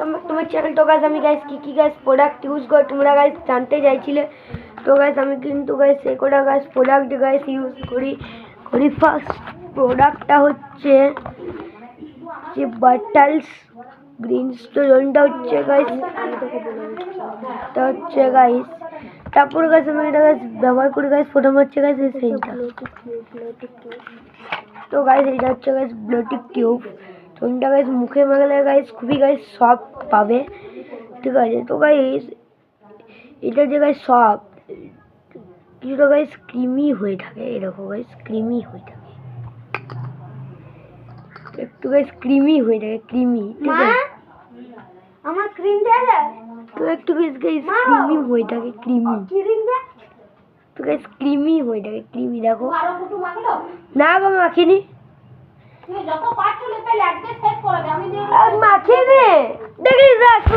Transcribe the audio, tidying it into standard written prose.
Welcome back to my channel. তো guys আমি guys কি গাইস প্রোডাক্ট ইউজ করি তোমরা গাইস জানতে চাইছিলে। তো গাইস আমি কিন্তু গাইস একটা গাইস প্রোডাক্ট গাইস ইউজ করি। ফার্স্ট প্রোডাক্টটা হচ্ছে যে বাটালস গ্রিন স্টোনটা হচ্ছে গাইস, এটা হচ্ছে গাইস। তারপর গাইস আমি এটা গাইস ব্যবহার করি গাইস, প্রথম হচ্ছে গাইস এই সেন্টটা। তো গাইস এটা হচ্ছে গাইস ব্লোটিক টিউব। কোনটা গাইস মুখে মাখলে গাইস খুবই গাইস সফট পাবে, ঠিক আছে। তো গাইস এটা যে গাইস সফট কিছুটা গাইস ক্রিমি হয়ে থাকে, এরকম গাইস ক্রিমি হয়ে থাকে, একটু গাইস ক্রিমি হয়ে থাকে, ক্রিমি, ঠিক আছে। আমার ক্রিম দেয়া তো একটু গাইস ক্রিমি হয়ে থাকে, ক্রিমি, তো গাইস ক্রিমি হয়ে থাকে, ক্রিমি। দেখো না গো মাখিনি, যত পাঁচ চলে পেলে আজকে শেষ করে দে। আমি মাখিনি